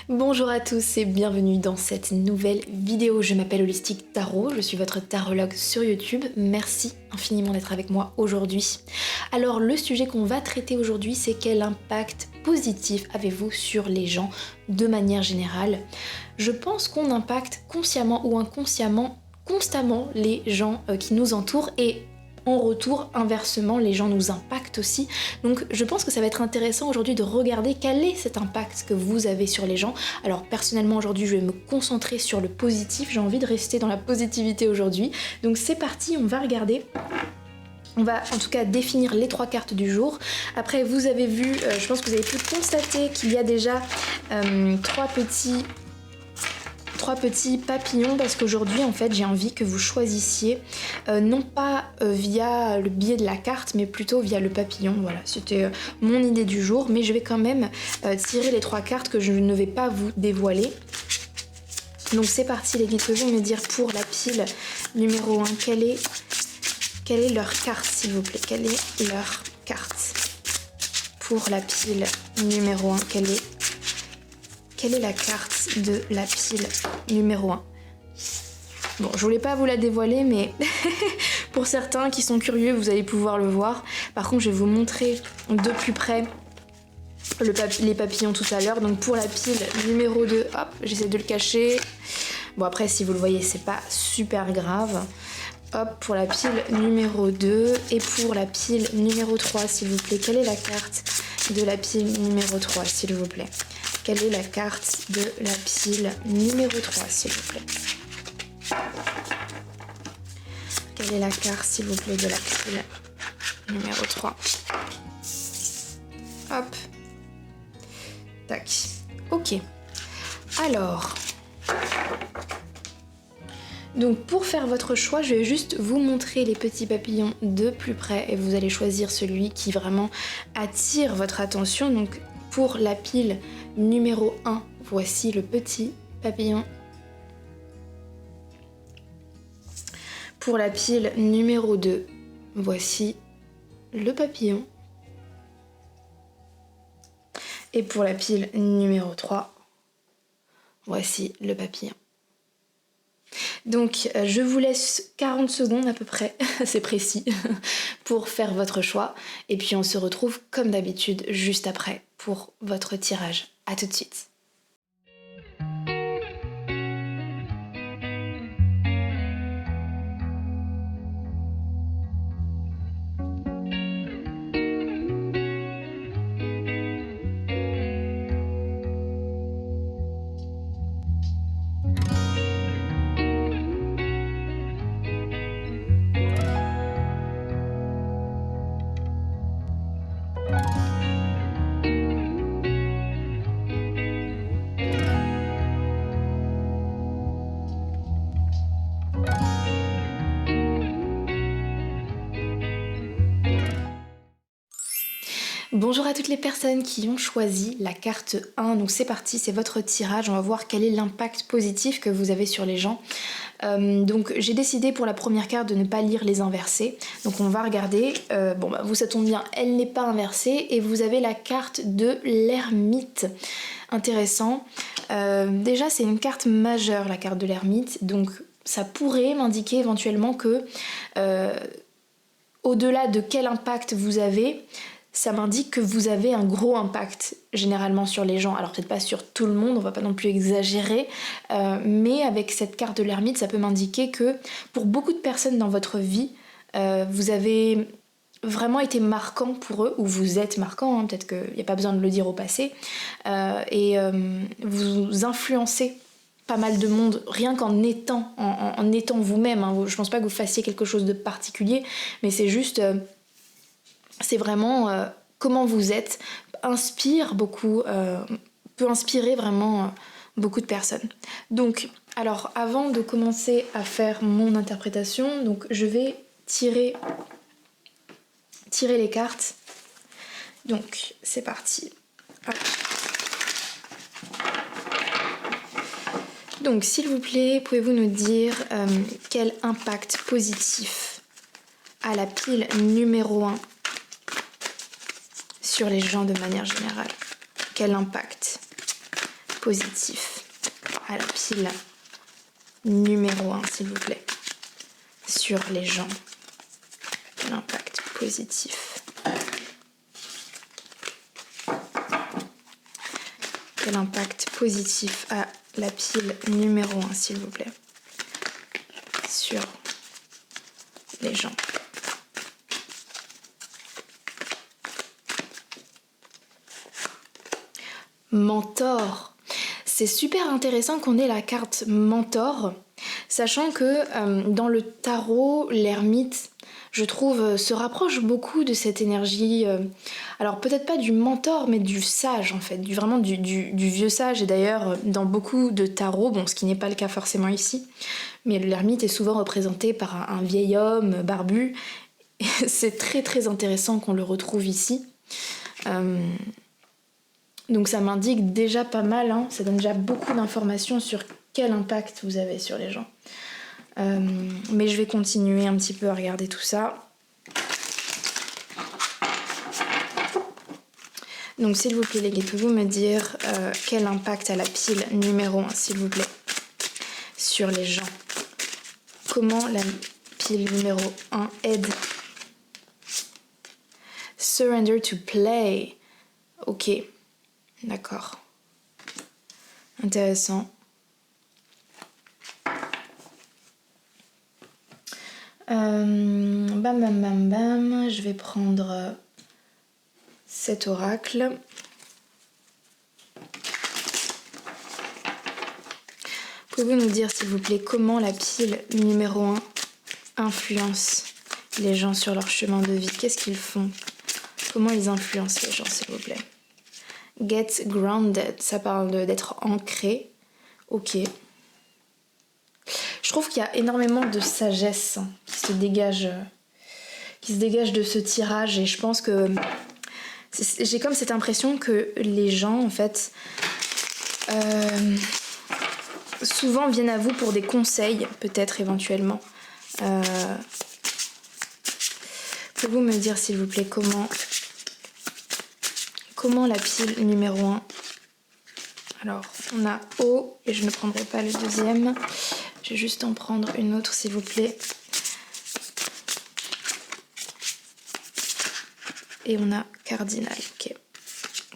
Bonjour à tous et bienvenue dans cette nouvelle vidéo. Je m'appelle Holistic Tarot, je suis votre tarologue sur YouTube. Merci infiniment d'être avec moi aujourd'hui. Alors le sujet qu'on va traiter aujourd'hui, c'est quel impact positif avez-vous sur les gens de manière générale. Je pense qu'on impacte consciemment ou inconsciemment constamment les gens qui nous entourent et en retour, inversement, les gens nous impactent aussi. Donc je pense que ça va être intéressant aujourd'hui de regarder quel est cet impact que vous avez sur les gens. Alors personnellement aujourd'hui je vais me concentrer sur le positif, j'ai envie de rester dans la positivité aujourd'hui. Donc c'est parti, on va regarder. On va en tout cas définir les 3 cartes du jour. Après vous avez vu, je pense que vous avez pu constater qu'il y a déjà 3 petits papillons parce qu'aujourd'hui en fait j'ai envie que vous choisissiez non pas via le biais de la carte mais plutôt via le papillon. Voilà, c'était mon idée du jour, mais je vais quand même tirer les 3 cartes que je ne vais pas vous dévoiler. Donc c'est parti les guides, pouvez me dire pour la pile numéro 1 quelle est leur carte s'il vous plaît, quelle est leur carte pour la pile numéro 1, quelle est la carte de la pile numéro 1? Bon, je voulais pas vous la dévoiler, mais pour certains qui sont curieux, vous allez pouvoir le voir. Par contre, je vais vous montrer de plus près les papillons tout à l'heure. Donc pour la pile numéro 2, hop, j'essaie de le cacher. Bon, après, si vous le voyez, c'est pas super grave. Hop, pour la pile numéro 2 et pour la pile numéro 3, s'il vous plaît. Quelle est la carte de la pile numéro 3, s'il vous plaît? Quelle est la carte de la pile numéro 3, s'il vous plaît? Quelle est la carte, s'il vous plaît, de la pile numéro 3? Hop. Tac. Ok. Alors. Donc pour faire votre choix, je vais juste vous montrer les petits papillons de plus près et vous allez choisir celui qui vraiment attire votre attention. Donc pour la pile numéro 1, voici le petit papillon. Pour la pile numéro 2, voici le papillon. Et pour la pile numéro 3, voici le papillon. Donc je vous laisse 40 secondes à peu près, c'est précis, pour faire votre choix. Et puis on se retrouve comme d'habitude juste après pour votre tirage. À tout de suite. Bonjour à toutes les personnes qui ont choisi la carte 1, donc c'est parti, c'est votre tirage, on va voir quel est l'impact positif que vous avez sur les gens. Donc j'ai décidé pour la première carte de ne pas lire les inversés, donc on va regarder, bon bah vous ça tombe bien, elle n'est pas inversée et vous avez la carte de l'ermite, intéressant. Déjà c'est une carte majeure la carte de l'ermite, donc ça pourrait m'indiquer éventuellement que au-delà de quel impact vous avez, ça m'indique que vous avez un gros impact généralement sur les gens. Alors peut-être pas sur tout le monde, on va pas non plus exagérer, mais avec cette carte de l'ermite, ça peut m'indiquer que pour beaucoup de personnes dans votre vie, vous avez vraiment été marquant pour eux, ou vous êtes marquant, hein, peut-être qu'il n'y a pas besoin de le dire au passé, et vous influencez pas mal de monde rien qu'en étant, en étant vous-même. Hein. Je pense pas que vous fassiez quelque chose de particulier, mais c'est juste... c'est vraiment comment vous êtes, inspire beaucoup, peut inspirer vraiment beaucoup de personnes. Donc, alors avant de commencer à faire mon interprétation, donc je vais tirer les cartes. Donc, c'est parti. Hop. Donc, s'il vous plaît, pouvez-vous nous dire quel impact positif a la pile numéro 1 sur les gens de manière générale? Quel impact positif à la pile numéro 1, s'il vous plaît, sur les gens? Quel impact positif? Quel impact positif a la pile numéro 1, s'il vous plaît, sur les gens? Mentor. C'est super intéressant qu'on ait la carte mentor, sachant que dans le tarot, l'ermite, je trouve, se rapproche beaucoup de cette énergie, alors peut-être pas du mentor, mais du sage en fait, vraiment du vieux sage. Et d'ailleurs, dans beaucoup de tarots, bon, ce qui n'est pas le cas forcément ici, mais l'ermite est souvent représenté par un vieil homme barbu. Et c'est très très intéressant qu'on le retrouve ici. Donc ça m'indique déjà pas mal, hein, ça donne déjà beaucoup d'informations sur quel impact vous avez sur les gens. Mais je vais continuer un petit peu à regarder tout ça. Donc s'il vous plaît les gars, pouvez-vous me dire quel impact a la pile numéro 1, s'il vous plaît, sur les gens? Comment la pile numéro 1 aide? Surrender to play. Ok. D'accord. Intéressant. Bam bam bam bam. Je vais prendre cet oracle. Pouvez-vous nous dire s'il vous plaît comment la pile numéro 1 influence les gens sur leur chemin de vie? Qu'est-ce qu'ils font? Comment ils influencent les gens, s'il vous plaît? Get grounded, ça parle d'être ancré. Ok. Je trouve qu'il y a énormément de sagesse qui se dégage de ce tirage, et je pense que j'ai comme cette impression que les gens, en fait, souvent viennent à vous pour des conseils, peut-être éventuellement. Pouvez-vous me dire, s'il vous plaît, comment la pile numéro 1... Alors, on a O, et je ne prendrai pas le deuxième. Je vais juste en prendre une autre, s'il vous plaît. Et on a cardinal, ok.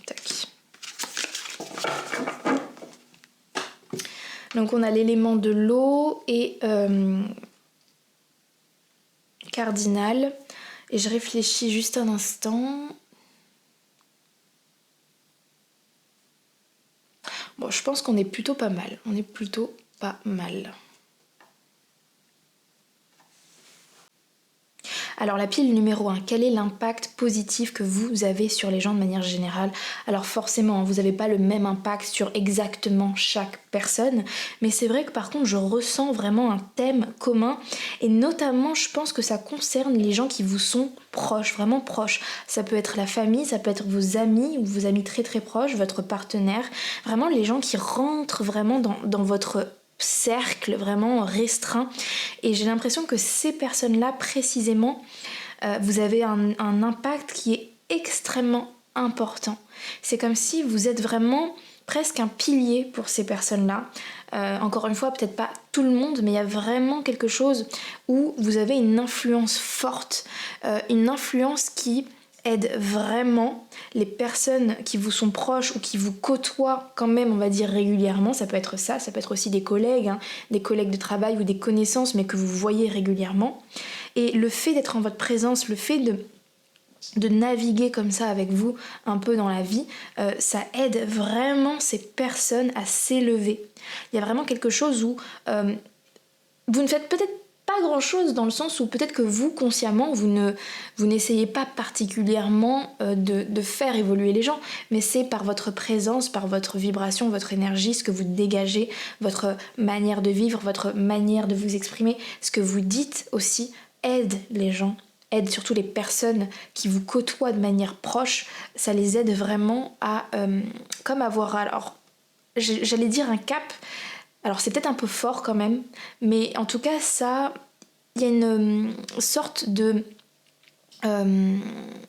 Tac. Donc on a l'élément de l'eau et cardinal. Et je réfléchis juste un instant. Bon, je pense qu'on est plutôt pas mal. On est plutôt pas mal. Alors la pile numéro 1, quel est l'impact positif que vous avez sur les gens de manière générale? Alors forcément, vous n'avez pas le même impact sur exactement chaque personne, mais c'est vrai que par contre je ressens vraiment un thème commun, et notamment je pense que ça concerne les gens qui vous sont proches, vraiment proches. Ça peut être la famille, ça peut être vos amis ou vos amis très très proches, votre partenaire, vraiment les gens qui rentrent vraiment dans votre cercle vraiment restreint. Et j'ai l'impression que ces personnes-là précisément, vous avez un impact qui est extrêmement important. C'est comme si vous êtes vraiment presque un pilier pour ces personnes-là. Encore une fois, peut-être pas tout le monde, mais il y a vraiment quelque chose où vous avez une influence forte, une influence qui aide vraiment les personnes qui vous sont proches ou qui vous côtoient quand même, on va dire, régulièrement. Ça peut être ça peut être aussi des collègues, hein, des collègues de travail ou des connaissances, mais que vous voyez régulièrement. Et le fait d'être en votre présence, le fait de naviguer comme ça avec vous un peu dans la vie, ça aide vraiment ces personnes à s'élever. Il y a vraiment quelque chose où vous ne faites peut-être pas grand chose, dans le sens où peut-être que vous, consciemment, vous n'essayez pas particulièrement de faire évoluer les gens, mais c'est par votre présence, par votre vibration, votre énergie, ce que vous dégagez, votre manière de vivre, votre manière de vous exprimer, ce que vous dites aussi aide les gens, aide surtout les personnes qui vous côtoient de manière proche. Ça les aide vraiment à comme avoir, alors j'allais dire un cap. Alors c'est peut-être un peu fort quand même, mais en tout cas ça, il y a une sorte de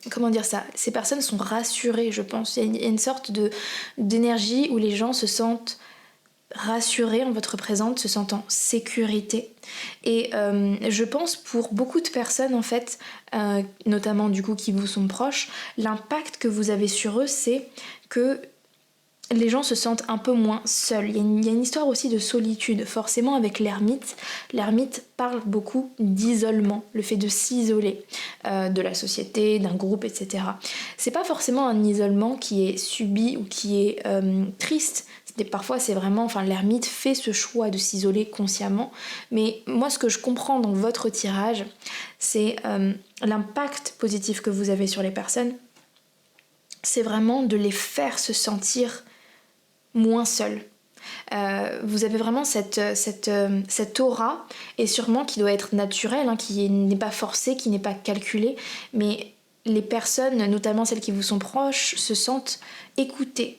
comment dire ça, ces personnes sont rassurées, je pense. Il y a une sorte d'énergie où les gens se sentent rassurés en votre présence, se sentent en sécurité. Et je pense pour beaucoup de personnes en fait, notamment du coup qui vous sont proches, l'impact que vous avez sur eux, c'est que les gens se sentent un peu moins seuls. Il y a une histoire aussi de solitude, forcément avec l'ermite. L'ermite parle beaucoup d'isolement, le fait de s'isoler de la société, d'un groupe, etc. C'est pas forcément un isolement qui est subi ou qui est triste. Parfois c'est vraiment, l'ermite fait ce choix de s'isoler consciemment. Mais moi ce que je comprends dans votre tirage, c'est l'impact positif que vous avez sur les personnes. C'est vraiment de les faire se sentir moins seul. Vous avez vraiment cette aura, et sûrement qui doit être naturelle, qui n'est pas forcée, qui n'est pas calculée, mais les personnes, notamment celles qui vous sont proches, se sentent écoutées,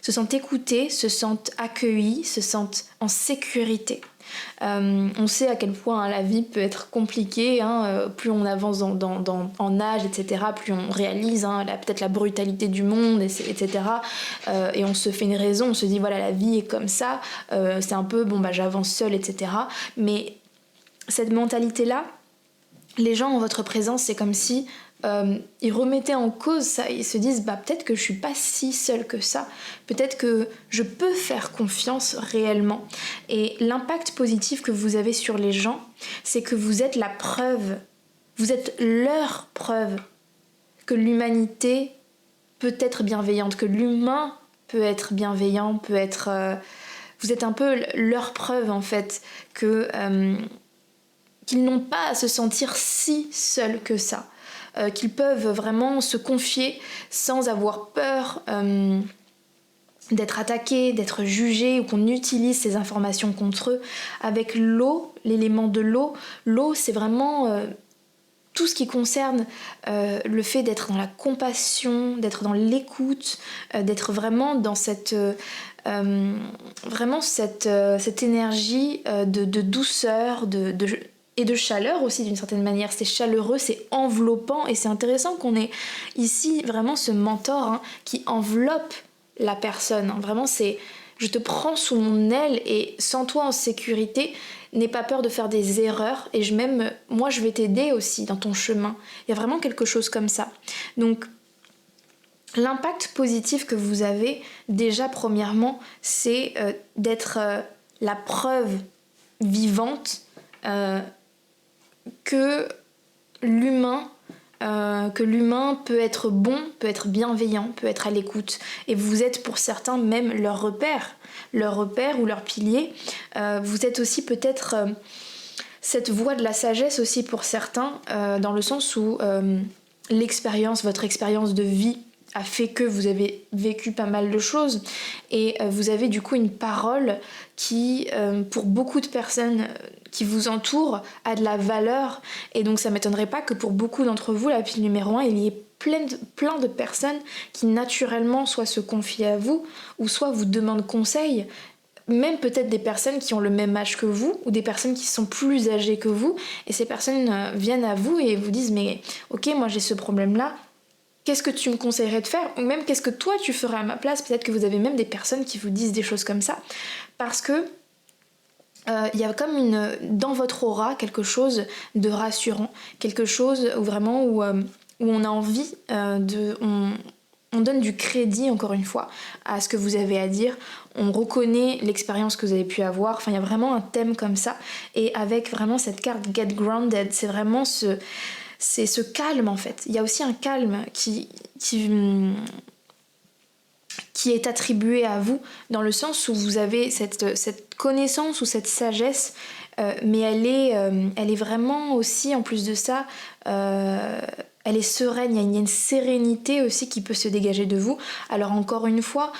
se sentent accueillies, se sentent en sécurité. On sait à quel point la vie peut être compliquée, plus on avance en âge, etc., plus on réalise peut-être la brutalité du monde, etc. Et on se fait une raison, on se dit voilà, la vie est comme ça, c'est un peu j'avance seule, etc. Mais cette mentalité-là, les gens en votre présence, c'est comme si ils remettaient en cause ça, ils se disent peut-être que je suis pas si seule que ça, peut-être que je peux faire confiance réellement. Et l'impact positif que vous avez sur les gens, c'est que vous êtes la preuve, vous êtes leur preuve que l'humanité peut être bienveillante, que l'humain peut être bienveillant, peut être... vous êtes un peu leur preuve en fait que qu'ils n'ont pas à se sentir si seuls que ça. Qu'ils peuvent vraiment se confier sans avoir peur d'être attaqués, d'être jugés, ou qu'on utilise ces informations contre eux. Avec l'eau, l'élément de l'eau, c'est vraiment tout ce qui concerne le fait d'être dans la compassion, d'être dans l'écoute, d'être vraiment dans cette énergie de douceur, et de chaleur aussi d'une certaine manière. C'est chaleureux, c'est enveloppant, et c'est intéressant qu'on ait ici vraiment ce mentor qui enveloppe la personne. Vraiment, c'est je te prends sous mon aile et sens toi en sécurité, n'aie pas peur de faire des erreurs, et moi je vais t'aider aussi dans ton chemin. Il y a vraiment quelque chose comme ça. Donc l'impact positif que vous avez, déjà premièrement, c'est d'être la preuve vivante que l'humain peut être bon, peut être bienveillant, peut être à l'écoute. Et vous êtes pour certains même leur repère ou leur pilier. Vous êtes aussi peut-être cette voie de la sagesse aussi pour certains, dans le sens où votre expérience de vie a fait que vous avez vécu pas mal de choses, et vous avez du coup une parole qui, pour beaucoup de personnes qui vous entourent, a de la valeur. Et donc ça m'étonnerait pas que pour beaucoup d'entre vous, la pile numéro 1, il y ait plein de personnes qui naturellement soit se confient à vous, ou soit vous demandent conseil, même peut-être des personnes qui ont le même âge que vous, ou des personnes qui sont plus âgées que vous, et ces personnes viennent à vous et vous disent mais ok, moi j'ai ce problème là, qu'est-ce que tu me conseillerais de faire, ou même qu'est-ce que toi tu ferais à ma place. Peut-être que vous avez même des personnes qui vous disent des choses comme ça, parce que il y a comme dans votre aura quelque chose de rassurant, quelque chose où vraiment où on a envie on donne du crédit, encore une fois, à ce que vous avez à dire. On reconnaît l'expérience que vous avez pu avoir. Il y a vraiment un thème comme ça. Et avec vraiment cette carte Get Grounded, c'est vraiment ce calme en fait. Il y a aussi un calme qui est attribué à vous, dans le sens où vous avez cette connaissance ou cette sagesse, mais elle est vraiment aussi, en plus de ça, elle est sereine. Il y a une sérénité aussi qui peut se dégager de vous. Alors encore une fois,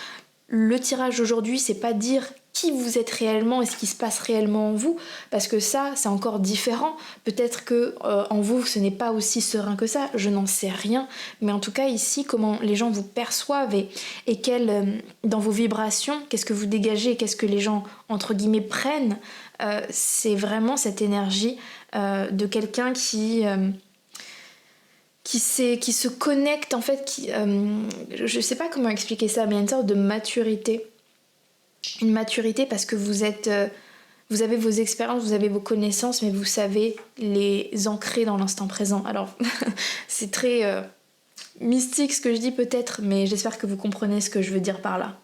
le tirage d'aujourd'hui, c'est pas dire qui vous êtes réellement et ce qui se passe réellement en vous, parce que ça, c'est encore différent. Peut-être que en vous, ce n'est pas aussi serein que ça, je n'en sais rien. Mais en tout cas, ici, comment les gens vous perçoivent et dans vos vibrations, qu'est-ce que vous dégagez, qu'est-ce que les gens, entre guillemets, prennent, c'est vraiment cette énergie de quelqu'un qui qui se connecte en fait, je sais pas comment expliquer ça, mais il y a une sorte de maturité. Une maturité parce que vous avez vos expériences, vous avez vos connaissances, mais vous savez les ancrer dans l'instant présent. Alors, c'est très mystique ce que je dis peut-être, mais j'espère que vous comprenez ce que je veux dire par là.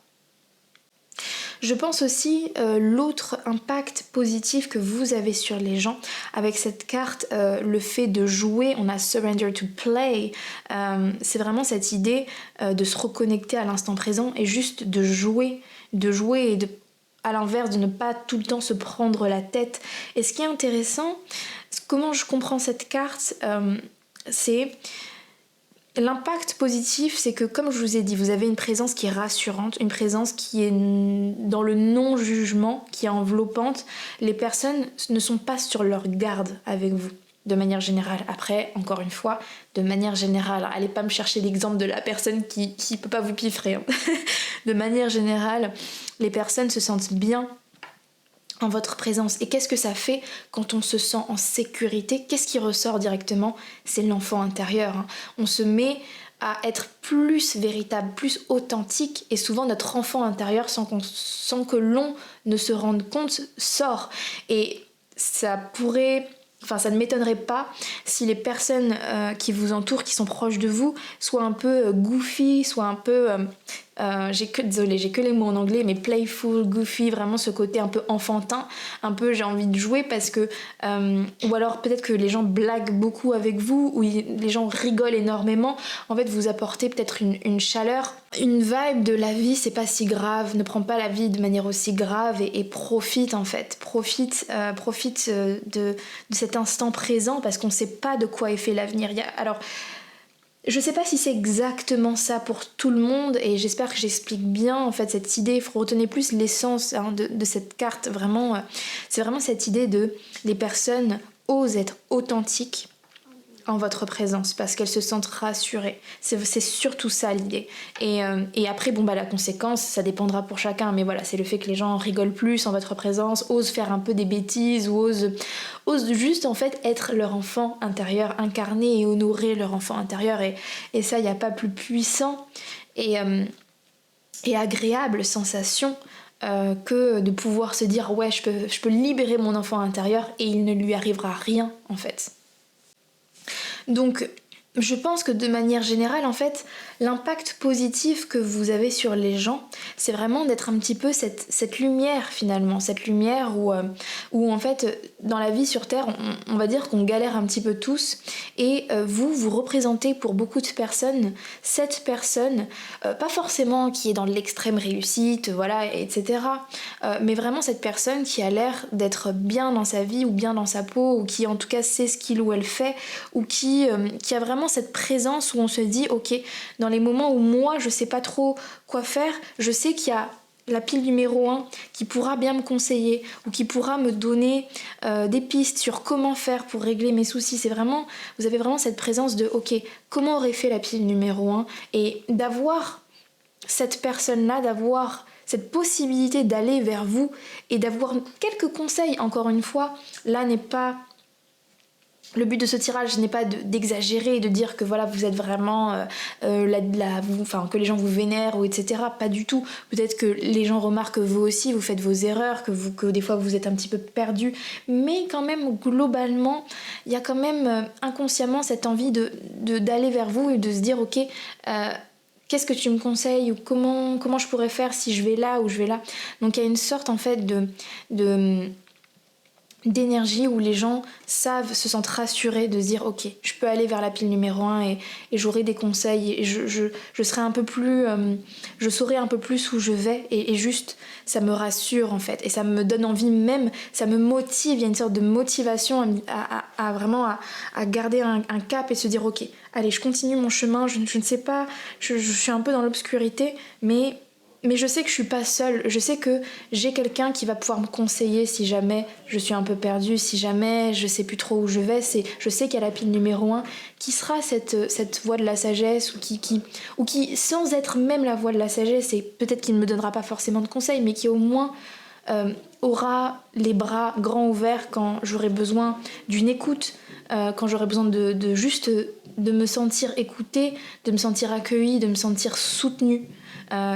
Je pense aussi l'autre impact positif que vous avez sur les gens avec cette carte, le fait de jouer, on a surrender to play, c'est vraiment cette idée de se reconnecter à l'instant présent et juste de jouer et à l'inverse de ne pas tout le temps se prendre la tête. Et ce qui est intéressant, comment je comprends cette carte, c'est l'impact positif, c'est que comme je vous ai dit, vous avez une présence qui est rassurante, une présence qui est dans le non-jugement, qui est enveloppante. Les personnes ne sont pas sur leur garde avec vous, de manière générale. Après, encore une fois, de manière générale, allez pas me chercher l'exemple de la personne qui peut pas vous piffrer. Hein. De manière générale, les personnes se sentent bien en votre présence. Et qu'est-ce que ça fait quand on se sent en sécurité? Qu'est-ce qui ressort directement? C'est l'enfant intérieur. Hein. On se met à être plus véritable, plus authentique, et souvent notre enfant intérieur, sans que l'on ne se rende compte, sort. Et ça ne m'étonnerait pas si les personnes qui vous entourent, qui sont proches de vous, soient un peu goofy, soient un peu... j'ai que les mots en anglais, mais playful, goofy, vraiment ce côté un peu enfantin, un peu j'ai envie de jouer parce que... ou alors peut-être que les gens blaguent beaucoup avec vous, ou les gens rigolent énormément. En fait, vous apportez peut-être une chaleur, une vibe de la vie, c'est pas si grave, ne prends pas la vie de manière aussi grave et profite en fait. Profite de cet instant présent parce qu'on sait pas de quoi est fait l'avenir. Alors... je sais pas si c'est exactement ça pour tout le monde et j'espère que j'explique bien en fait cette idée. Il faut retenir plus l'essence de cette carte. Vraiment, c'est vraiment cette idée de les personnes osent être authentiques en votre présence parce qu'elles se sentent rassurées. C'est surtout ça l'idée. Et après, la conséquence, ça dépendra pour chacun. Mais voilà, c'est le fait que les gens rigolent plus en votre présence, osent faire un peu des bêtises ou osent juste en fait être leur enfant intérieur, incarner et honorer leur enfant intérieur. Et ça, il n'y a pas plus puissant et agréable sensation que de pouvoir se dire ouais, je peux libérer mon enfant intérieur et il ne lui arrivera rien en fait. Donc, je pense que de manière générale, en fait, l'impact positif que vous avez sur les gens, c'est vraiment d'être un petit peu cette lumière finalement, cette lumière où en fait, dans la vie sur Terre, on va dire qu'on galère un petit peu tous et vous représentez pour beaucoup de personnes cette personne, pas forcément qui est dans l'extrême réussite, voilà, etc. Mais vraiment cette personne qui a l'air d'être bien dans sa vie ou bien dans sa peau ou qui en tout cas sait ce qu'il ou elle fait ou qui a vraiment cette présence où on se dit ok, dans les moments où moi je sais pas trop quoi faire, je sais qu'il y a la pile numéro 1 qui pourra bien me conseiller ou qui pourra me donner des pistes sur comment faire pour régler mes soucis. Vous avez vraiment cette présence de ok, comment aurait fait la pile numéro 1 et d'avoir cette personne-là, d'avoir cette possibilité d'aller vers vous et d'avoir quelques conseils. Encore une fois, là n'est pas... le but de ce tirage n'est pas d'exagérer et de dire que voilà vous êtes vraiment que les gens vous vénèrent ou etc. Pas du tout. Peut-être que les gens remarquent que vous aussi vous faites vos erreurs, que des fois vous êtes un petit peu perdu, mais quand même globalement il y a quand même inconsciemment cette envie d'aller vers vous et de se dire ok, qu'est-ce que tu me conseilles ou comment je pourrais faire si je vais là ou je vais là. Donc il y a une sorte en fait d'énergie où les gens se sentent rassurés de se dire ok, je peux aller vers la pile numéro 1 et j'aurai des conseils et je serai un peu plus je saurai un peu plus où je vais et juste ça me rassure en fait et ça me donne envie même, ça me motive, il y a une sorte de motivation à vraiment à garder un cap et se dire ok, allez je continue mon chemin, je ne sais pas, je suis un peu dans l'obscurité mais je sais que je suis pas seule, je sais que j'ai quelqu'un qui va pouvoir me conseiller si jamais je suis un peu perdue, si jamais je sais plus trop où je vais, je sais qu'il y a la pile numéro 1 qui sera cette voie de la sagesse ou qui sans être même la voie de la sagesse, et peut-être qu'il ne me donnera pas forcément de conseils, mais qui au moins aura les bras grands ouverts quand j'aurai besoin d'une écoute, quand j'aurai besoin de juste de me sentir écoutée, de me sentir accueillie, de me sentir soutenue.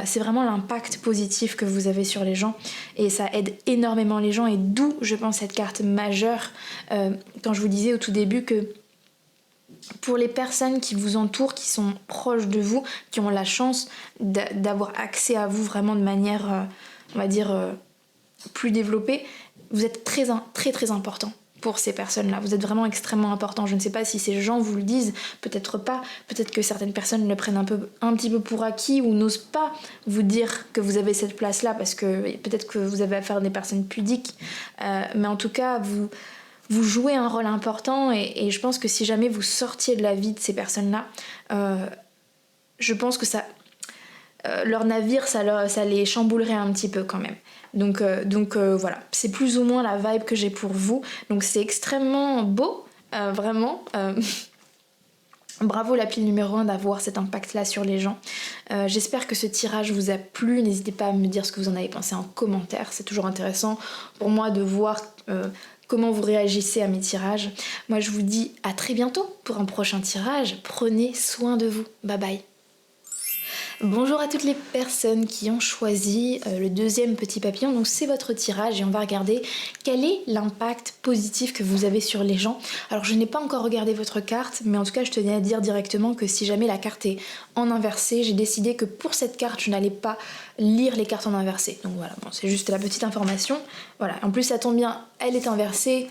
C'est vraiment l'impact positif que vous avez sur les gens et ça aide énormément les gens, et d'où je pense cette carte majeure quand je vous disais au tout début que pour les personnes qui vous entourent, qui sont proches de vous, qui ont la chance d'avoir accès à vous vraiment de manière, on va dire, plus développée, vous êtes très très important pour ces personnes-là. Vous êtes vraiment extrêmement important. Je ne sais pas si ces gens vous le disent, peut-être pas. Peut-être que certaines personnes le prennent un petit peu pour acquis ou n'osent pas vous dire que vous avez cette place-là parce que peut-être que vous avez affaire à des personnes pudiques. Mais en tout cas, vous jouez un rôle important et je pense que si jamais vous sortiez de la vie de ces personnes-là, je pense que leur navire, ça les chamboulerait un petit peu quand même. Donc voilà, c'est plus ou moins la vibe que j'ai pour vous. Donc c'est extrêmement beau, vraiment. Bravo la pile numéro 1 d'avoir cet impact-là sur les gens. J'espère que ce tirage vous a plu. N'hésitez pas à me dire ce que vous en avez pensé en commentaire. C'est toujours intéressant pour moi de voir comment vous réagissez à mes tirages. Moi je vous dis à très bientôt pour un prochain tirage. Prenez soin de vous. Bye bye. Bonjour à toutes les personnes qui ont choisi le deuxième petit papillon. Donc c'est votre tirage et on va regarder quel est l'impact positif que vous avez sur les gens. Alors je n'ai pas encore regardé votre carte, mais en tout cas je tenais à dire directement que si jamais la carte est en inversé, j'ai décidé que pour cette carte je n'allais pas lire les cartes en inversé. Donc voilà, bon, c'est juste la petite information. Voilà, en plus ça tombe bien, elle est inversée,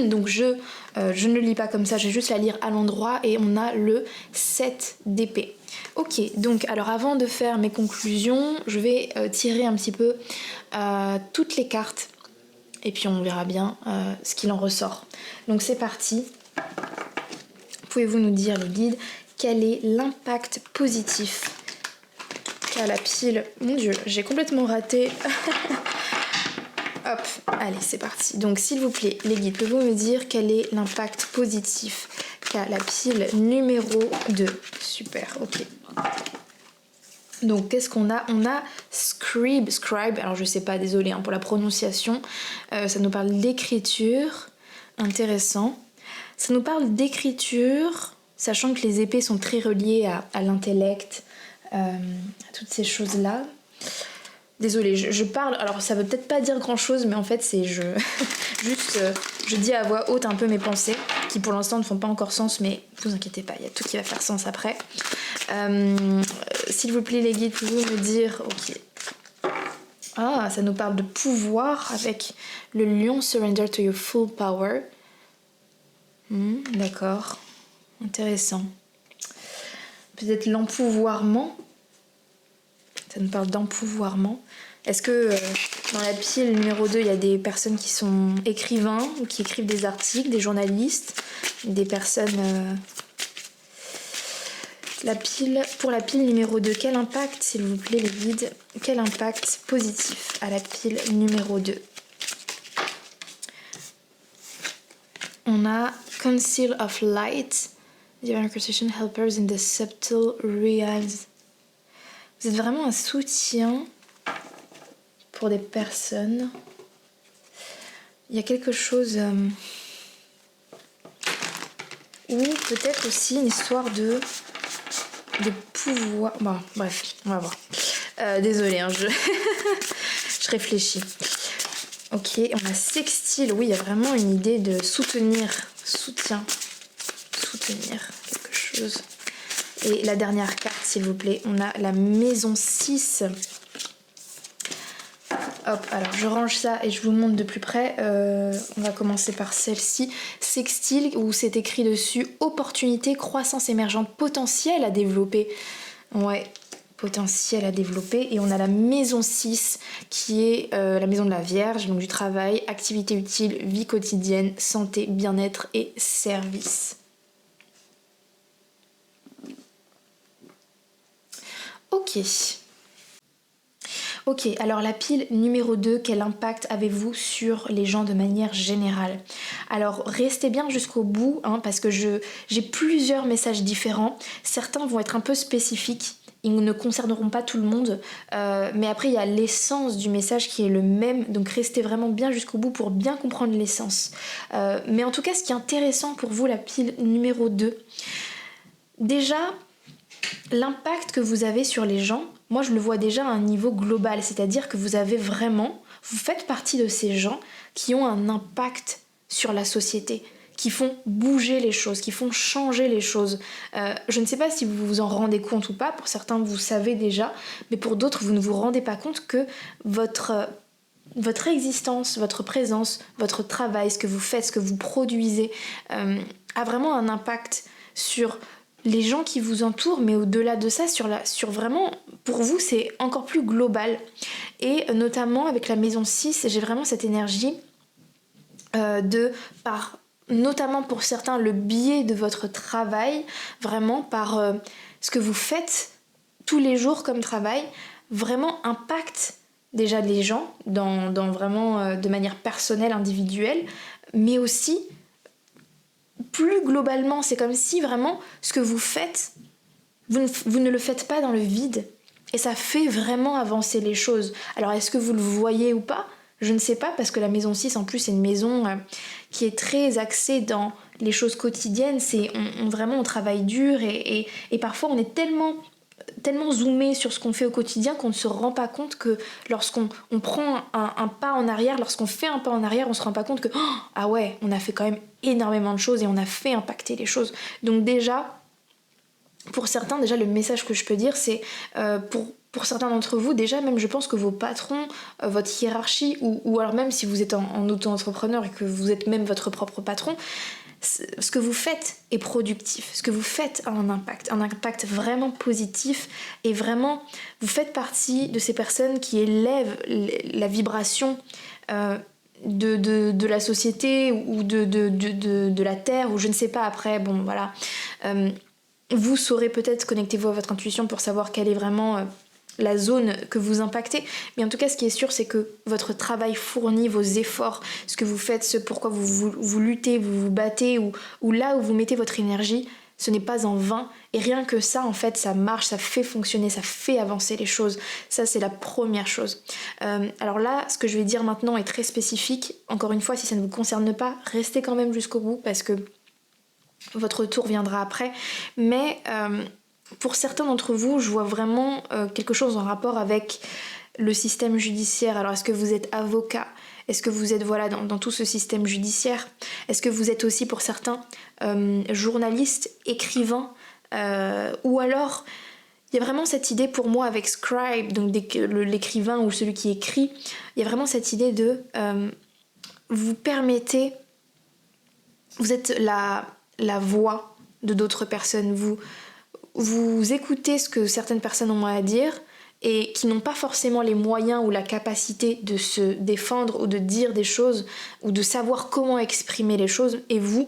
donc je ne le lis pas comme ça, je vais juste la lire à l'endroit et on a le 7 d'épée. Ok, donc alors avant de faire mes conclusions, je vais tirer un petit peu toutes les cartes et puis on verra bien ce qu'il en ressort. Donc c'est parti. Pouvez-vous nous dire, les guides, quel est l'impact positif qu'a la pile? Mon Dieu, j'ai complètement raté. Hop, allez, c'est parti. Donc s'il vous plaît, les guides, pouvez-vous me dire quel est l'impact positif qu'a la pile numéro 2? Super, ok. Donc qu'est-ce qu'on a? On a scribe, alors je sais pas, désolé hein, pour la prononciation, ça nous parle d'écriture, intéressant. Ça nous parle d'écriture, sachant que les épées sont très reliées à l'intellect, à toutes ces choses-là. Désolée, je parle, alors ça veut peut-être pas dire grand-chose, mais en fait c'est je dis à voix haute un peu mes pensées, qui pour l'instant ne font pas encore sens, mais vous inquiétez pas, il y a tout qui va faire sens après. S'il vous plaît les guides, pouvez-vous me dire, ok. Ah, ça nous parle de pouvoir avec le lion, surrender to your full power. D'accord, intéressant. Peut-être l'empouvoirment. Ça nous parle d'empouvoirment. Est-ce que dans la pile numéro 2, il y a des personnes qui sont écrivains ou qui écrivent des articles, des journalistes, des personnes... Pour la pile numéro 2, quel impact, s'il vous plaît les guides, quel impact positif à la pile numéro 2? On a Council of Light, Divine Constitution Helpers in the Subtle Realms. Vous êtes vraiment un soutien pour des personnes. Il y a quelque chose... ou peut-être aussi une histoire de pouvoir... Bon, bref, on va voir. Désolée, hein, je réfléchis. Ok, on a sextile. Oui, il y a vraiment une idée de soutenir quelque chose. Et la dernière carte, s'il vous plaît, on a la maison 6. Hop, alors je range ça et je vous montre de plus près. On va commencer par celle-ci. Sextile, où c'est écrit dessus opportunité, croissance émergente, potentiel à développer. Ouais, potentiel à développer. Et on a la maison 6 qui est la maison de la Vierge, donc du travail, activité utile, vie quotidienne, santé, bien-être et service. Ok, alors la pile numéro 2, quel impact avez-vous sur les gens de manière générale? Alors restez bien jusqu'au bout, hein, parce que j'ai plusieurs messages différents. Certains vont être un peu spécifiques ils ne concerneront pas tout le monde, mais après il y a l'essence du message qui est le même, donc restez vraiment bien jusqu'au bout pour bien comprendre l'essence. Mais en tout cas, ce qui est intéressant pour vous, la pile numéro 2, déjà, l'impact que vous avez sur les gens, moi je le vois déjà à un niveau global, c'est-à-dire que vous faites partie de ces gens qui ont un impact sur la société, qui font bouger les choses, qui font changer les choses. Je ne sais pas si vous vous en rendez compte ou pas, pour certains vous savez déjà, mais pour d'autres vous ne vous rendez pas compte que votre existence, votre présence, votre travail, ce que vous faites, ce que vous produisez, a vraiment un impact sur les gens qui vous entourent, mais au-delà de ça, sur vraiment, pour vous, c'est encore plus global. Et notamment avec la maison 6, j'ai vraiment cette énergie notamment pour certains, le biais de votre travail, vraiment par ce que vous faites tous les jours comme travail, vraiment impacte déjà les gens, dans vraiment de manière personnelle, individuelle, mais aussi plus globalement, c'est comme si vraiment ce que vous faites, vous ne le faites pas dans le vide, et ça fait vraiment avancer les choses. Alors est-ce que vous le voyez ou pas ? Je ne sais pas, parce que la maison 6 en plus c'est une maison qui est très axée dans les choses quotidiennes, vraiment on travaille dur et parfois on est tellement zoomé sur ce qu'on fait au quotidien qu'on ne se rend pas compte que lorsqu'on prend un pas en arrière, lorsqu'on fait un pas en arrière, on se rend pas compte que ah ouais, on a fait quand même énormément de choses et on a fait impacter les choses. Donc déjà, pour certains, déjà le message que je peux dire, c'est pour certains d'entre vous, déjà même je pense que vos patrons, votre hiérarchie, ou alors même si vous êtes en auto-entrepreneur et que vous êtes même votre propre patron, ce que vous faites est productif, ce que vous faites a un impact vraiment positif, et vraiment vous faites partie de ces personnes qui élèvent la vibration de la société ou de la terre, ou je ne sais pas, après, bon voilà. Vous saurez peut-être, connectez-vous à votre intuition pour savoir quelle est vraiment la zone que vous impactez, mais en tout cas ce qui est sûr, c'est que votre travail fourni, vos efforts, ce que vous faites, ce pourquoi vous luttez, vous battez, ou là où vous mettez votre énergie, ce n'est pas en vain, et rien que ça en fait ça marche, ça fait fonctionner, ça fait avancer les choses. Ça c'est la première chose. Alors là, ce que je vais dire maintenant est très spécifique, encore une fois, si ça ne vous concerne pas, restez quand même jusqu'au bout parce que votre tour viendra après, mais pour certains d'entre vous, je vois vraiment quelque chose en rapport avec le système judiciaire. Alors est-ce que vous êtes avocat ? Est-ce que vous êtes dans tout ce système judiciaire ? Est-ce que vous êtes aussi pour certains journaliste, écrivain, ou alors il y a vraiment cette idée pour moi avec scribe, donc l'écrivain ou celui qui écrit, il y a vraiment cette idée de vous êtes la voix de d'autres personnes, vous écoutez ce que certaines personnes ont à dire et qui n'ont pas forcément les moyens ou la capacité de se défendre ou de dire des choses ou de savoir comment exprimer les choses, et vous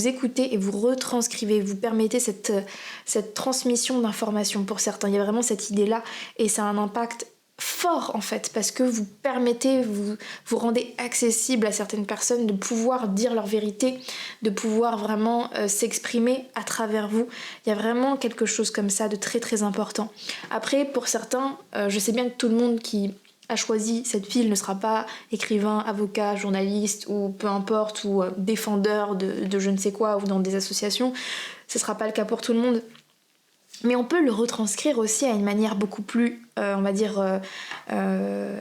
écoutez et vous retranscrivez, vous permettez cette transmission d'informations pour certains. Il y a vraiment cette idée-là et ça a un impact fort en fait, parce que vous permettez, vous rendez accessible à certaines personnes de pouvoir dire leur vérité, de pouvoir vraiment s'exprimer à travers vous. Il y a vraiment quelque chose comme ça de très très important. Après, pour certains, je sais bien que tout le monde qui a choisi cette file ne sera pas écrivain, avocat, journaliste ou peu importe, ou défendeur de je ne sais quoi, ou dans des associations. Ce sera pas le cas pour tout le monde. Mais on peut le retranscrire aussi à une manière beaucoup plus, on va dire,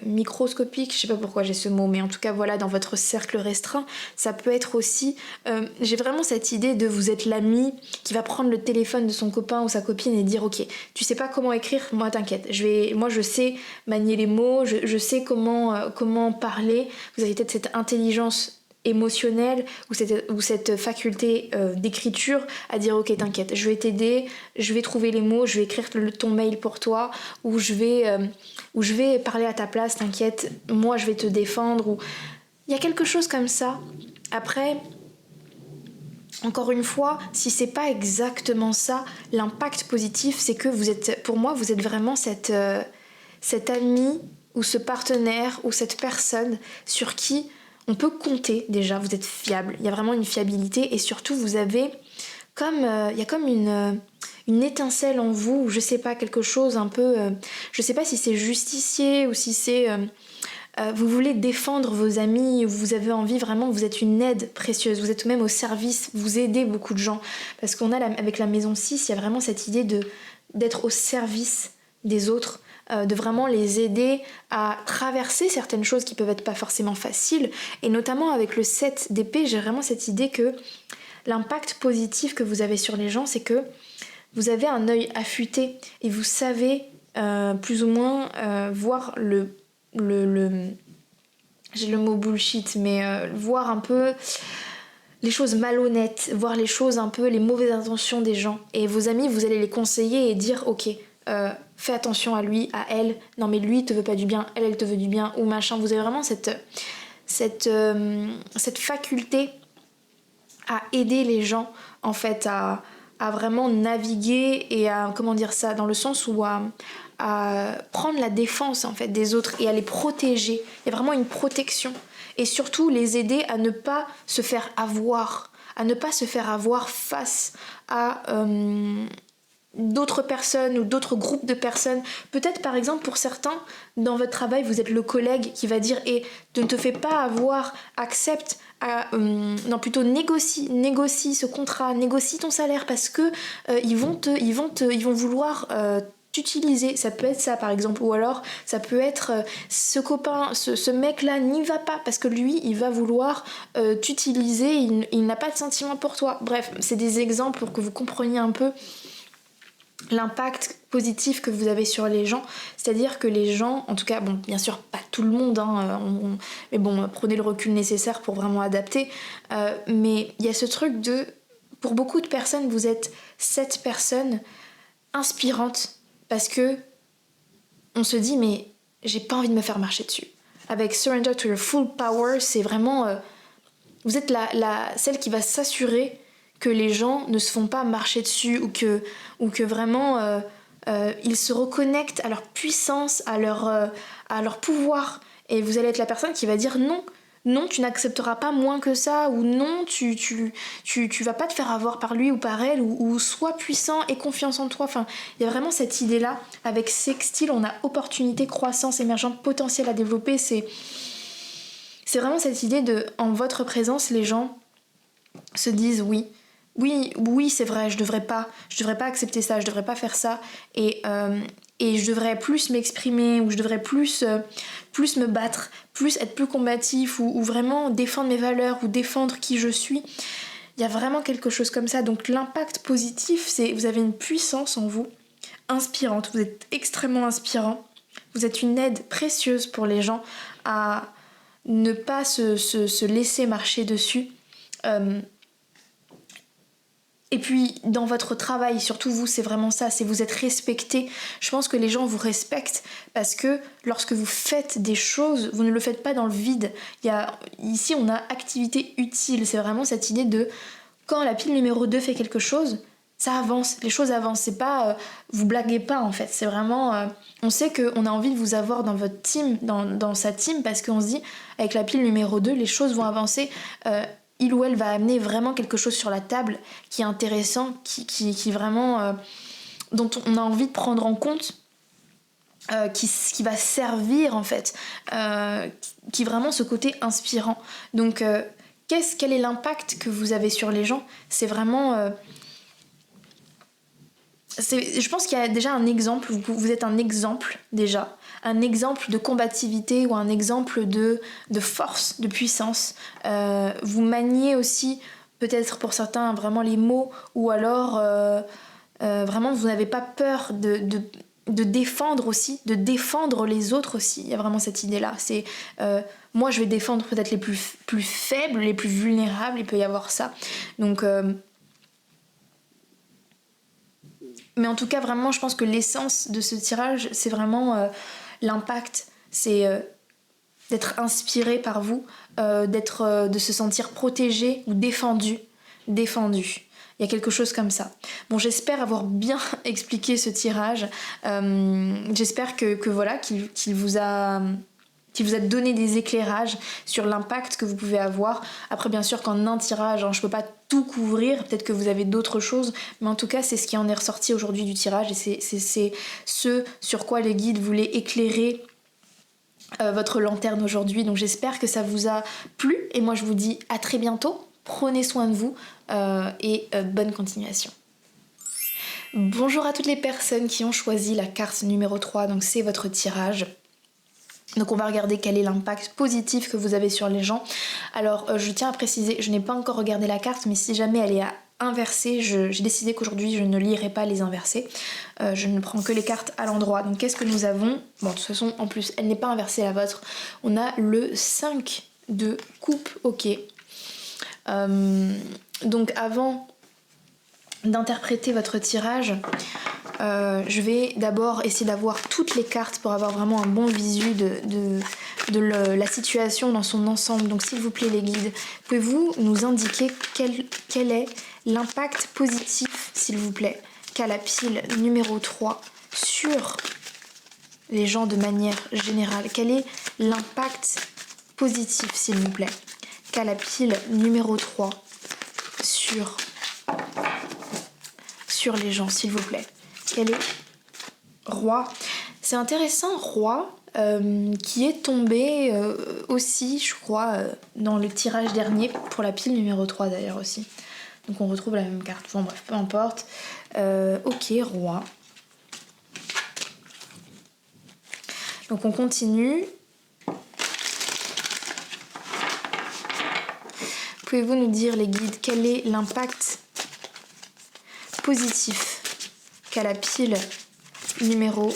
microscopique. Je sais pas pourquoi j'ai ce mot, mais en tout cas, voilà, dans votre cercle restreint, ça peut être aussi... j'ai vraiment cette idée de vous êtes l'ami qui va prendre le téléphone de son copain ou sa copine et dire « Ok, tu sais pas comment écrire, moi t'inquiète, moi je sais manier les mots, je sais comment parler. » Vous avez peut-être cette intelligence émotionnelle ou cette faculté d'écriture à dire ok t'inquiète, je vais t'aider, je vais trouver les mots, je vais écrire ton mail pour toi, ou je vais parler à ta place, t'inquiète, moi je vais te défendre, ou il y a quelque chose comme ça. Après, encore une fois, si c'est pas exactement ça, l'impact positif, c'est que pour moi vous êtes vraiment cet ami ou ce partenaire ou cette personne sur qui on peut compter. Déjà, vous êtes fiable, il y a vraiment une fiabilité, et surtout vous avez il y a comme une étincelle en vous, ou je sais pas, quelque chose un peu, je sais pas si c'est justicier ou si c'est, vous voulez défendre vos amis, vous avez envie vraiment, vous êtes une aide précieuse, vous êtes même au service, vous aidez beaucoup de gens, parce qu'on a avec la maison 6, il y a vraiment cette idée d'être au service des autres, de vraiment les aider à traverser certaines choses qui peuvent être pas forcément faciles, et notamment avec le 7 d'épée, j'ai vraiment cette idée que l'impact positif que vous avez sur les gens, c'est que vous avez un œil affûté et vous savez plus ou moins voir j'ai le mot bullshit, mais voir un peu les choses malhonnêtes, voir les choses un peu, les mauvaises intentions des gens. Et vos amis, vous allez les conseiller et dire ok, fais attention à lui, à elle, non mais lui il te veut pas du bien, elle te veut du bien, ou machin. Vous avez vraiment cette faculté à aider les gens en fait à vraiment naviguer et à, comment dire ça, dans le sens où à prendre la défense en fait des autres et à les protéger. Il y a vraiment une protection et surtout les aider à ne pas se faire avoir, face à d'autres personnes ou d'autres groupes de personnes. Peut-être par exemple pour certains, dans votre travail, vous êtes le collègue qui va dire et ne te fais pas avoir, accepte, non plutôt négocie ce contrat, négocie ton salaire parce que ils vont vouloir t'utiliser. Ça peut être ça par exemple, ou alors ça peut être ce copain, ce mec là n'y va pas parce que lui il va vouloir t'utiliser, il n'a pas de sentiment pour toi. Bref, c'est des exemples pour que vous compreniez un peu l'impact positif que vous avez sur les gens, c'est-à-dire que les gens, en tout cas, bon, bien sûr, pas tout le monde, hein, mais bon, prenez le recul nécessaire pour vraiment adapter, mais il y a ce truc de, pour beaucoup de personnes, vous êtes cette personne inspirante, parce que on se dit, mais j'ai pas envie de me faire marcher dessus. Avec Surrender to Your Full Power, c'est vraiment, vous êtes celle qui va s'assurer que les gens ne se font pas marcher dessus ou que vraiment ils se reconnectent à leur puissance, à leur pouvoir. Et vous allez être la personne qui va dire non, tu n'accepteras pas moins que ça, ou non, tu vas pas te faire avoir par lui ou par elle, ou sois puissant et confiance en toi. Enfin, il y a vraiment cette idée-là. Avec Sextile, on a opportunité, croissance, émergente, potentiel à développer. C'est vraiment cette idée de, en votre présence, les gens se disent oui, c'est vrai, je devrais pas accepter ça, je devrais pas faire ça, et je devrais plus m'exprimer, ou je devrais plus me battre, plus être plus combatif, ou vraiment défendre mes valeurs, ou défendre qui je suis. Il y a vraiment quelque chose comme ça. Donc l'impact positif, c'est vous avez une puissance en vous, inspirante, vous êtes extrêmement inspirant, vous êtes une aide précieuse pour les gens à ne pas se laisser marcher dessus. Et puis dans votre travail, surtout vous, c'est vraiment ça, c'est vous êtes respecté. Je pense que les gens vous respectent parce que lorsque vous faites des choses, vous ne le faites pas dans le vide. Ici on a activité utile, c'est vraiment cette idée de quand la pile numéro 2 fait quelque chose, ça avance, les choses avancent, c'est pas vous blaguez pas en fait, c'est vraiment on sait qu'on a envie de vous avoir dans votre team, dans sa team, parce qu'on se dit avec la pile numéro 2, les choses vont avancer, il ou elle va amener vraiment quelque chose sur la table qui est intéressant, qui vraiment dont on a envie de prendre en compte, qui va servir en fait, qui vraiment ce côté inspirant. Donc quel est l'impact que vous avez sur les gens? C'est vraiment je pense qu'il y a déjà un exemple, vous êtes un exemple déjà, un exemple de combativité ou un exemple de force, de puissance. Vous maniez aussi, peut-être pour certains, vraiment les mots, ou alors vraiment vous n'avez pas peur de défendre aussi, de défendre les autres aussi. Il y a vraiment cette idée-là. C'est moi je vais défendre peut-être les plus faibles, les plus vulnérables, il peut y avoir ça. Donc mais en tout cas, vraiment, je pense que l'essence de ce tirage, c'est vraiment l'impact. C'est d'être inspiré par vous, de se sentir protégé ou défendu. Défendu. Il y a quelque chose comme ça. Bon, j'espère avoir bien expliqué ce tirage. J'espère que voilà, qu'il vous a qui vous a donné des éclairages sur l'impact que vous pouvez avoir. Après bien sûr qu'en un tirage, je peux pas tout couvrir, peut-être que vous avez d'autres choses, mais en tout cas c'est ce qui en est ressorti aujourd'hui du tirage et c'est ce sur quoi les guides voulaient éclairer votre lanterne aujourd'hui. Donc j'espère que ça vous a plu et moi je vous dis à très bientôt, prenez soin de vous et bonne continuation. Bonjour à toutes les personnes qui ont choisi la carte numéro 3, donc c'est votre tirage. Donc on va regarder quel est l'impact positif que vous avez sur les gens. Alors je tiens à préciser, je n'ai pas encore regardé la carte, mais si jamais elle est à inverser, j'ai décidé qu'aujourd'hui je ne lirai pas les inversés. Je ne prends que les cartes à l'endroit. Donc qu'est-ce que nous avons? Bon, de toute façon, en plus, elle n'est pas inversée la vôtre. On a le 5 de coupe, ok. Donc avant d'interpréter votre tirage, je vais d'abord essayer d'avoir toutes les cartes pour avoir vraiment un bon visu de la situation dans son ensemble. Donc s'il vous plaît les guides, pouvez-vous nous indiquer quel est l'impact positif, s'il vous plaît, qu'a la pile numéro 3 sur les gens de manière générale? Quel est l'impact positif, s'il vous plaît, qu'a la pile numéro 3 sur les gens, s'il vous plaît? Quel est roi? C'est intéressant, roi, qui est tombé aussi, je crois, dans le tirage dernier, pour la pile numéro 3 d'ailleurs aussi. Donc on retrouve la même carte. Bon bref, peu importe. Ok, roi. Donc on continue. Pouvez-vous nous dire, les guides, quel est l'impact positif qu'a la pile numéro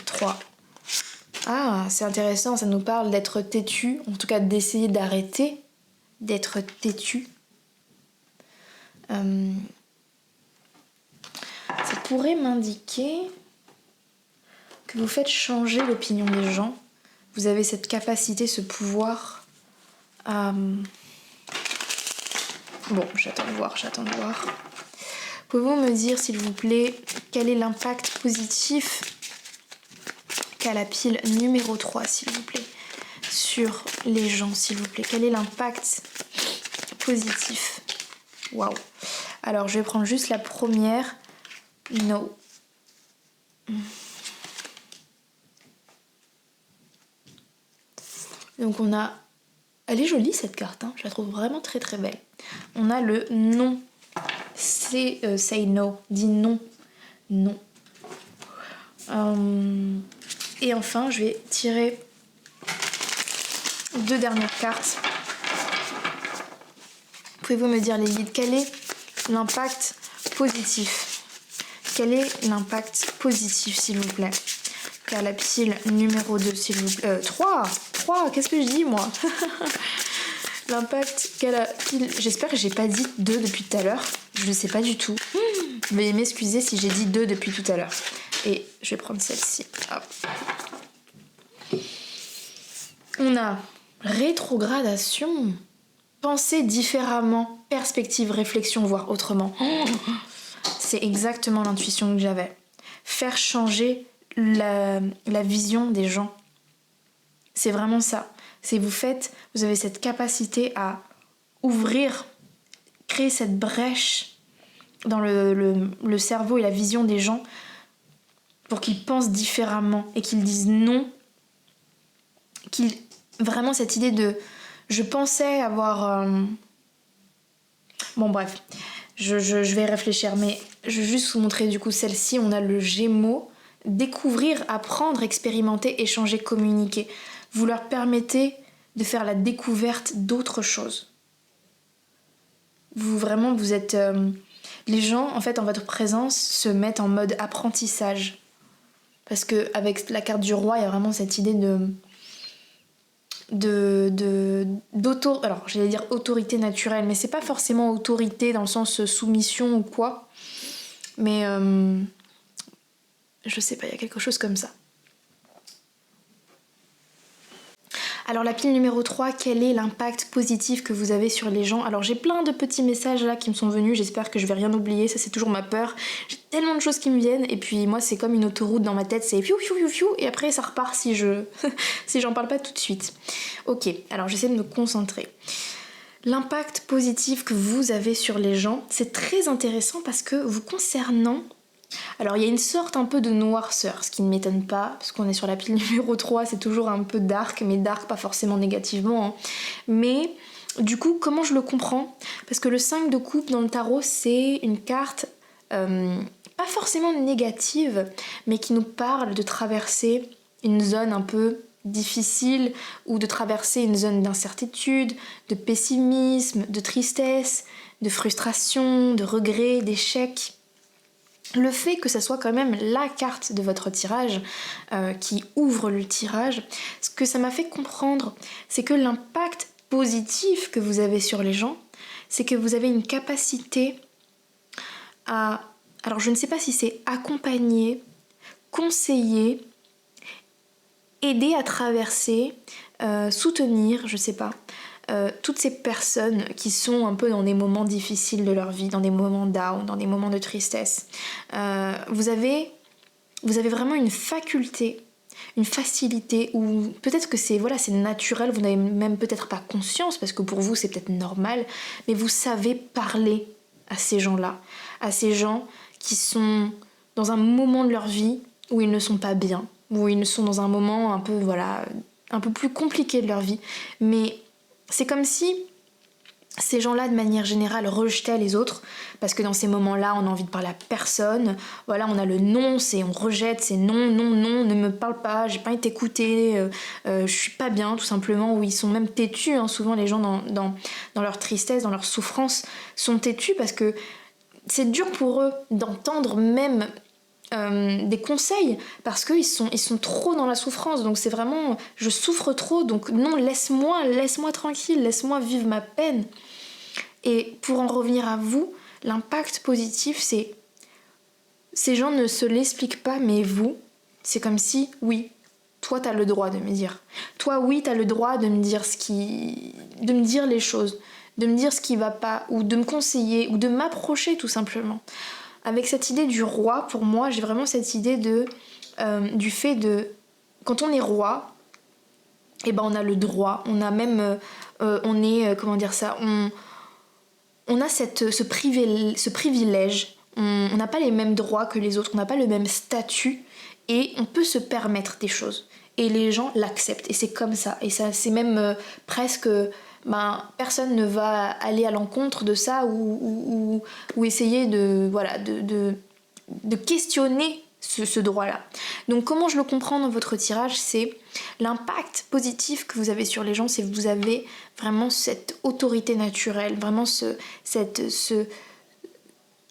3? Ah, c'est intéressant, ça nous parle d'être têtu, en tout cas d'essayer d'arrêter d'être têtu. Ça pourrait m'indiquer que vous faites changer l'opinion des gens. Vous avez cette capacité, ce pouvoir. Bon, j'attends de voir. Pouvez-vous me dire, s'il vous plaît, quel est l'impact positif qu'a la pile numéro 3, s'il vous plaît, sur les gens, s'il vous plaît? Quel est l'impact positif? Waouh. Alors, je vais prendre juste la première. No. Donc, on a... Elle est jolie, cette carte, hein. Je la trouve vraiment très très belle. On a le non. C'est say no. Dis non. Non. Et enfin, je vais tirer 2 dernières cartes. Pouvez-vous me dire, les guides, quel est l'impact positif? Quel est l'impact positif, s'il vous plaît, qu'a la pile numéro 2, s'il vous plaît? 3, qu'est-ce que je dis, moi? L'impact qu'a la pile... J'espère que j'ai pas dit 2 depuis tout à l'heure. Je ne sais pas du tout. Veuillez m'excuser si j'ai dit 2 depuis tout à l'heure. Et je vais prendre celle-ci. Hop. On a rétrogradation, penser différemment, perspective, réflexion, voire autrement. C'est exactement l'intuition que j'avais. Faire changer la vision des gens. C'est vraiment ça. C'est vous avez cette capacité à ouvrir, créer cette brèche dans le cerveau et la vision des gens pour qu'ils pensent différemment et qu'ils disent non. Vraiment cette idée de... Je pensais avoir... Bon bref, je vais réfléchir, mais je vais juste vous montrer du coup celle-ci. On a le Gémeaux. Découvrir, apprendre, expérimenter, échanger, communiquer. Vous leur permettez de faire la découverte d'autres choses. Vous êtes... les gens, en fait, en votre présence, se mettent en mode apprentissage. Parce qu'avec la carte du roi, il y a vraiment cette idée alors j'allais dire autorité naturelle, mais c'est pas forcément autorité dans le sens soumission ou quoi, mais je sais pas, il y a quelque chose comme ça. Alors la pile numéro 3, quel est l'impact positif que vous avez sur les gens? Alors j'ai plein de petits messages là qui me sont venus, j'espère que je vais rien oublier, ça c'est toujours ma peur. J'ai tellement de choses qui me viennent et puis moi c'est comme une autoroute dans ma tête, c'est fiou fiou fiou fiou et après ça repart si si j'en parle pas tout de suite. Ok, alors j'essaie de me concentrer. L'impact positif que vous avez sur les gens, c'est très intéressant parce que vous concernant... Alors il y a une sorte un peu de noirceur, ce qui ne m'étonne pas, parce qu'on est sur la pile numéro 3, c'est toujours un peu dark, mais dark pas forcément négativement. Hein. Mais du coup, comment je le comprends? Parce que le 5 de coupe dans le tarot, c'est une carte pas forcément négative, mais qui nous parle de traverser une zone un peu difficile, ou de traverser une zone d'incertitude, de pessimisme, de tristesse, de frustration, de regret, d'échec. Le fait que ça soit quand même la carte de votre tirage qui ouvre le tirage, ce que ça m'a fait comprendre, c'est que l'impact positif que vous avez sur les gens, c'est que vous avez une capacité à... Alors je ne sais pas si c'est accompagner, conseiller, aider à traverser, soutenir, je sais pas, toutes ces personnes qui sont un peu dans des moments difficiles de leur vie, dans des moments down, dans des moments de tristesse. Vous avez vraiment une faculté, une facilité, ou peut-être que c'est naturel, vous n'avez même peut-être pas conscience, parce que pour vous c'est peut-être normal, mais vous savez parler à ces gens-là, à ces gens qui sont dans un moment de leur vie où ils ne sont pas bien, où ils sont dans un moment un peu plus compliqué de leur vie, mais c'est comme si ces gens-là, de manière générale, rejetaient les autres, parce que dans ces moments-là, on a envie de parler à personne. Voilà, on a le non, on rejette, c'est non, non, non, ne me parle pas, j'ai pas été écoutée, je suis pas bien, tout simplement. Ou ils sont même têtus, hein. Souvent les gens dans leur tristesse, dans leur souffrance, sont têtus parce que c'est dur pour eux d'entendre même des conseils parce qu'ils sont trop dans la souffrance, donc c'est vraiment je souffre trop, donc non, laisse-moi tranquille, laisse-moi vivre ma peine. Et pour en revenir à vous, l'impact positif, c'est ces gens ne se l'expliquent pas, mais vous, c'est comme si oui, toi t'as le droit de me dire, toi oui t'as le droit de me dire de me dire les choses, de me dire ce qui va pas, ou de me conseiller, ou de m'approcher tout simplement. Avec cette idée du roi, pour moi, j'ai vraiment cette idée du fait de... Quand on est roi, eh ben on a le droit, on a même... on est... comment dire ça? On a ce privilège. On n'a pas les mêmes droits que les autres, on n'a pas le même statut, et on peut se permettre des choses. Et les gens l'acceptent, et c'est comme ça. Et ça, c'est même presque... personne ne va aller à l'encontre de ça ou essayer de questionner ce droit-là. Donc comment je le comprends dans votre tirage, c'est l'impact positif que vous avez sur les gens, c'est que vous avez vraiment cette autorité naturelle, vraiment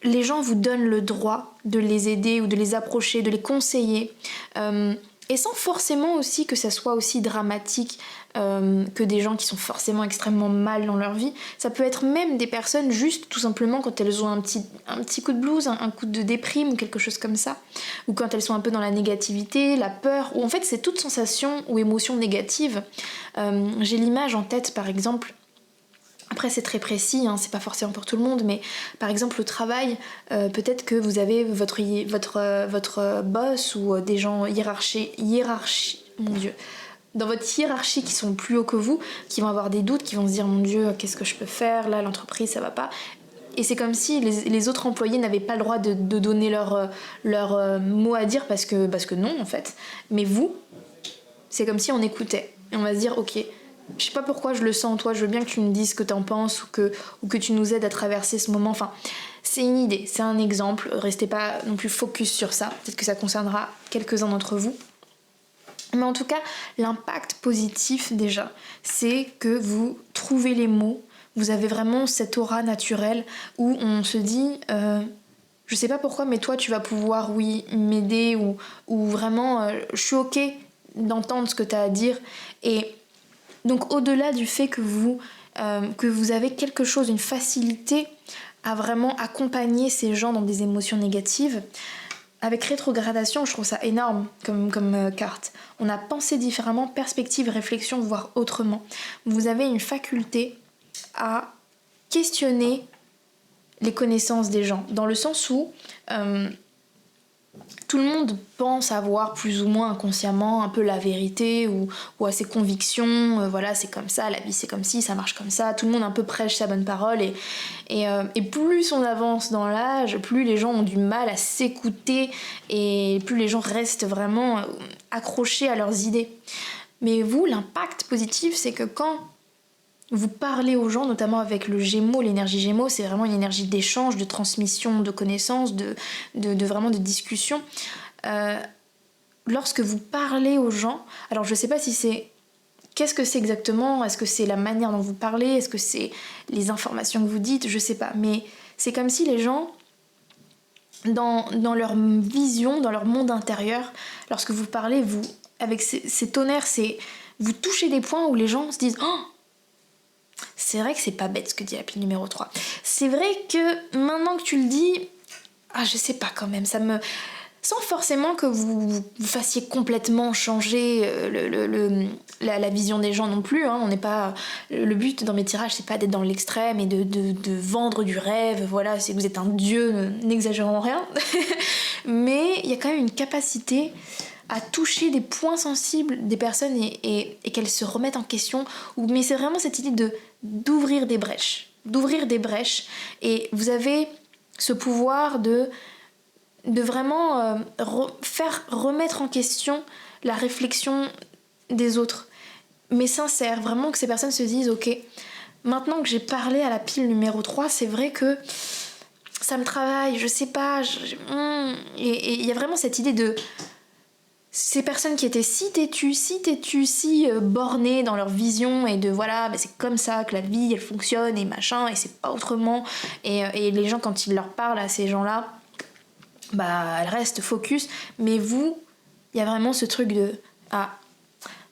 les gens vous donnent le droit de les aider ou de les approcher, de les conseiller. Et sans forcément aussi que ça soit aussi dramatique que des gens qui sont forcément extrêmement mal dans leur vie. Ça peut être même des personnes juste tout simplement quand elles ont un petit coup de blues, un coup de déprime ou quelque chose comme ça, ou quand elles sont un peu dans la négativité, la peur, ou en fait c'est toute sensation ou émotion négative. J'ai l'image en tête par exemple. Après c'est très précis, hein, c'est pas forcément pour tout le monde, mais par exemple au travail, peut-être que vous avez votre boss ou des gens hiérarchie, mon Dieu, dans votre hiérarchie qui sont plus hauts que vous, qui vont avoir des doutes, qui vont se dire mon Dieu, qu'est-ce que je peux faire, là l'entreprise ça va pas. Et c'est comme si les autres employés n'avaient pas le droit de donner leur mot à dire parce que non en fait. Mais vous, c'est comme si on écoutait et on va se dire ok, je sais pas pourquoi je le sens en toi, je veux bien que tu me dises ce que t'en penses ou que tu nous aides à traverser ce moment. Enfin, c'est une idée, c'est un exemple, restez pas non plus focus sur ça, peut-être que ça concernera quelques-uns d'entre vous. Mais en tout cas, l'impact positif déjà, c'est que vous trouvez les mots, vous avez vraiment cette aura naturelle où on se dit je sais pas pourquoi, mais toi tu vas pouvoir oui m'aider ou vraiment je suis ok d'entendre ce que t'as à dire. Et donc au-delà du fait que vous avez quelque chose, une facilité à vraiment accompagner ces gens dans des émotions négatives, avec rétrogradation, je trouve ça énorme comme carte. On a pensé différemment, perspective, réflexion, voire autrement. Vous avez une faculté à questionner les connaissances des gens, dans le sens où tout le monde pense avoir plus ou moins inconsciemment un peu la vérité ou à ses convictions, voilà, c'est comme ça, la vie c'est comme ci, ça marche comme ça, tout le monde un peu prêche sa bonne parole et plus on avance dans l'âge, plus les gens ont du mal à s'écouter et plus les gens restent vraiment accrochés à leurs idées. Mais vous, l'impact positif, c'est que quand vous parlez aux gens, notamment avec le Gémeaux, l'énergie Gémeaux, c'est vraiment une énergie d'échange, de transmission de connaissances, vraiment de discussion. Lorsque vous parlez aux gens, alors je sais pas si c'est... Qu'est-ce que c'est exactement? Est-ce que c'est la manière dont vous parlez? Est-ce que c'est les informations que vous dites? Je sais pas. Mais c'est comme si les gens, dans leur vision, dans leur monde intérieur, lorsque vous parlez, vous, avec ces tonnerres, vous touchez des points où les gens se disent « Oh !» C'est vrai que c'est pas bête ce que dit la pile numéro 3. C'est vrai que maintenant que tu le dis, je sais pas quand même, ça me... Sans forcément que vous fassiez complètement changer la vision des gens non plus, hein. On n'est pas... Le but dans mes tirages, c'est pas d'être dans l'extrême et de vendre du rêve, voilà, c'est que vous êtes un dieu, n'exagérons rien. Mais il y a quand même une capacité à toucher des points sensibles des personnes et qu'elles se remettent en question. Mais c'est vraiment cette idée d'ouvrir des brèches. D'ouvrir des brèches. Et vous avez ce pouvoir de vraiment faire remettre en question la réflexion des autres. Mais sincère, vraiment que ces personnes se disent « Ok, maintenant que j'ai parlé à la pile numéro 3, c'est vrai que ça me travaille, je sais pas. » Et il y a vraiment cette idée de... Ces personnes qui étaient si têtues, si bornées dans leur vision et de voilà, c'est comme ça que la vie elle fonctionne et machin et c'est pas autrement. Et les gens quand ils leur parlent à ces gens-là, elles restent focus. Mais vous, il y a vraiment ce truc de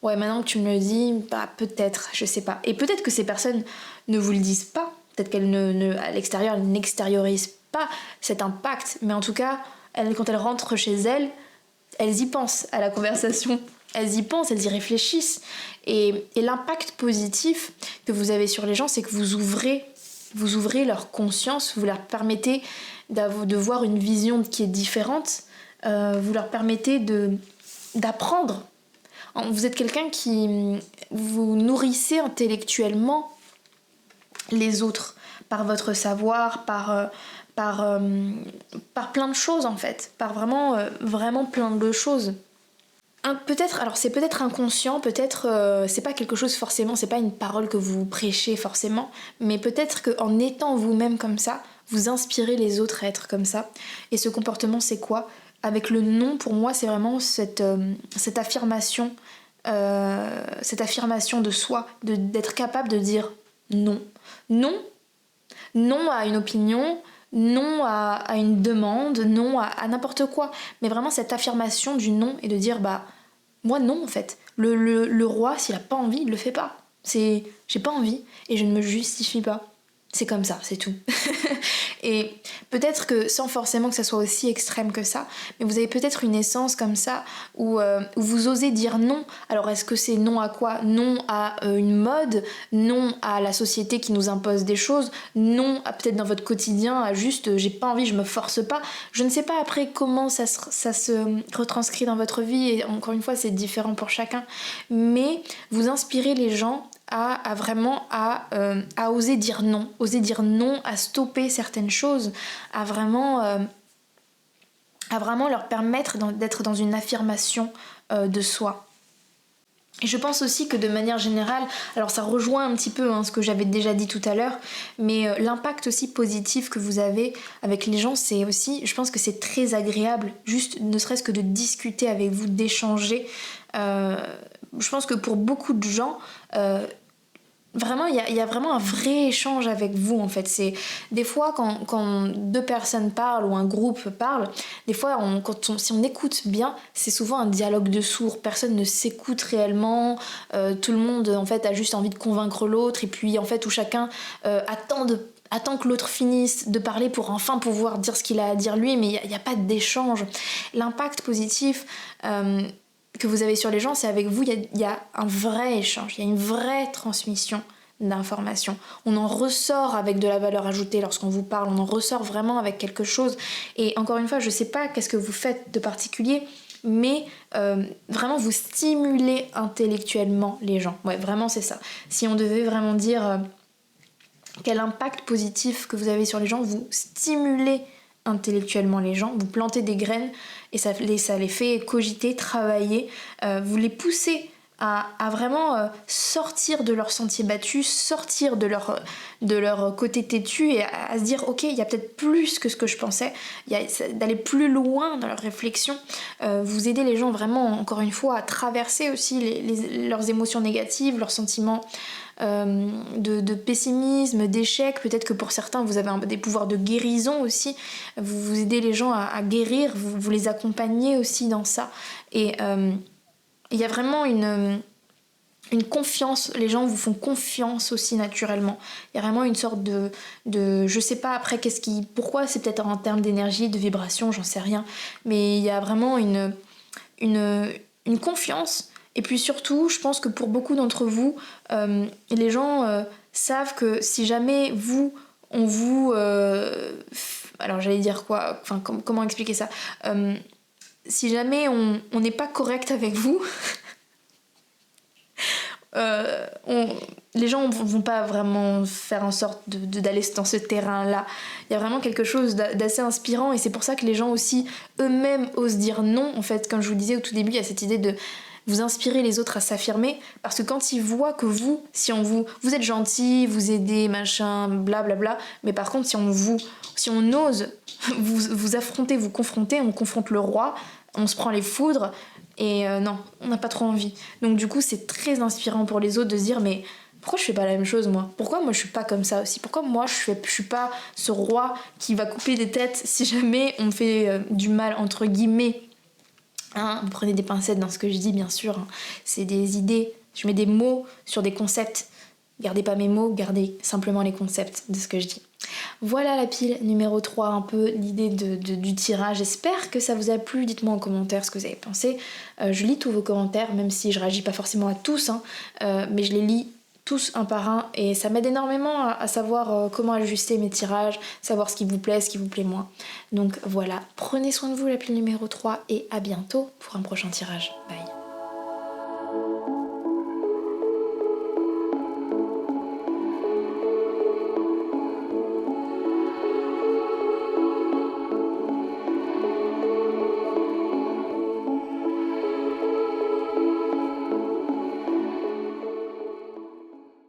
ouais, maintenant que tu me le dis, peut-être, je sais pas. Et peut-être que ces personnes ne vous le disent pas, peut-être qu'elles à l'extérieur, elles n'extériorisent pas cet impact, mais en tout cas, quand elles rentrent chez elles y pensent à la conversation, elles y pensent, elles y réfléchissent. Et l'impact positif que vous avez sur les gens, c'est que vous ouvrez leur conscience, vous leur permettez de voir une vision qui est différente, vous leur permettez d'apprendre. Vous êtes quelqu'un qui... Vous nourrissez intellectuellement les autres par votre savoir, par plein de choses en fait, par vraiment plein de choses. Alors c'est peut-être inconscient, peut-être c'est pas quelque chose forcément, c'est pas une parole que vous prêchez forcément, mais peut-être qu'en étant vous-même comme ça, vous inspirez les autres à être comme ça. Et ce comportement c'est quoi? Avec le non, pour moi c'est vraiment cette affirmation de soi, d'être capable de dire non. Non à une opinion, non à une demande, non à n'importe quoi. Mais vraiment cette affirmation du non et de dire moi non en fait. Le roi, s'il a pas envie, il le fait pas. J'ai pas envie et je ne me justifie pas. C'est comme ça, c'est tout. Et peut-être que sans forcément que ça soit aussi extrême que ça, mais vous avez peut-être une essence comme ça où vous osez dire non. Alors est-ce que c'est non à quoi? Non à une mode, non à la société qui nous impose des choses, non à peut-être dans votre quotidien à juste j'ai pas envie, je me force pas. Je ne sais pas après comment ça se retranscrit dans votre vie et encore une fois c'est différent pour chacun, mais vous inspirez les gens à vraiment oser dire non, à stopper certaines choses, à vraiment leur permettre d'être dans une affirmation de soi. Et je pense aussi que de manière générale, alors ça rejoint un petit peu ce que j'avais déjà dit tout à l'heure, mais l'impact aussi positif que vous avez avec les gens, c'est aussi, je pense que c'est très agréable, juste ne serait-ce que de discuter avec vous, d'échanger. Je pense que pour beaucoup de gens, vraiment, il y a vraiment un vrai échange avec vous en fait. C'est des fois quand deux personnes parlent ou un groupe parle, des fois si on écoute bien, c'est souvent un dialogue de sourds. Personne ne s'écoute réellement. Tout le monde en fait a juste envie de convaincre l'autre et puis en fait où chacun attend attend que l'autre finisse de parler pour enfin pouvoir dire ce qu'il a à dire lui, mais il n'y a pas d'échange. L'impact positif que vous avez sur les gens, c'est avec vous, il y a un vrai échange, il y a une vraie transmission d'informations. On en ressort avec de la valeur ajoutée lorsqu'on vous parle, on en ressort vraiment avec quelque chose. Et encore une fois, je sais pas qu'est-ce que vous faites de particulier, mais vraiment vous stimulez intellectuellement les gens. Ouais, vraiment c'est ça. Si on devait vraiment dire quel impact positif que vous avez sur les gens, vous stimulez intellectuellement les gens, vous plantez des graines et ça les fait cogiter, travailler, vous les poussez à vraiment sortir de leur sentier battu, sortir de leur côté têtu et à se dire ok, il y a peut-être plus que ce que je pensais, d'aller plus loin dans leur réflexion. Vous aidez les gens vraiment, encore une fois, à traverser aussi leurs émotions négatives, leurs sentiments de pessimisme, d'échec. Peut-être que pour certains vous avez des pouvoirs de guérison aussi, vous aidez les gens à guérir, vous les accompagnez aussi dans ça. Et il y a vraiment une confiance, les gens vous font confiance aussi naturellement. Il y a vraiment une sorte de je sais pas après pourquoi, c'est peut-être en termes d'énergie, de vibration, j'en sais rien, mais il y a vraiment une confiance. Et puis surtout, je pense que pour beaucoup d'entre vous, les gens savent que si jamais on vous alors j'allais dire quoi, enfin comment expliquer ça, si jamais on n'est pas correct avec vous, les gens vont pas vraiment faire en sorte d'aller dans ce terrain-là. Il y a vraiment quelque chose d'assez inspirant et c'est pour ça que les gens aussi eux-mêmes osent dire non. En fait, comme je vous le disais au tout début, il y a cette idée de vous inspirer les autres à s'affirmer, parce que quand ils voient que vous êtes gentil, vous aidez, machin, blablabla, mais par contre si on ose vous affronter, vous confronter, on confronte le roi, on se prend les foudres, et non, on n'a pas trop envie. Donc du coup c'est très inspirant pour les autres de se dire mais pourquoi je fais pas la même chose moi ? Pourquoi moi je suis pas comme ça aussi ? Pourquoi moi je suis pas ce roi qui va couper des têtes si jamais on me fait du mal entre guillemets ? Hein, vous prenez des pincettes dans ce que je dis bien sûr, hein. C'est des idées, je mets des mots sur des concepts. Gardez pas mes mots, gardez simplement les concepts de ce que je dis. Voilà la pile numéro 3, un peu l'idée du tirage. J'espère que ça vous a plu, dites-moi en commentaire ce que vous avez pensé. Je lis tous vos commentaires, même si je réagis pas forcément à tous, hein, mais je les lis tous un par un et ça m'aide énormément à savoir comment ajuster mes tirages, savoir ce qui vous plaît, ce qui vous plaît moins. Donc voilà, prenez soin de vous la pile numéro 3 et à bientôt pour un prochain tirage. Bye.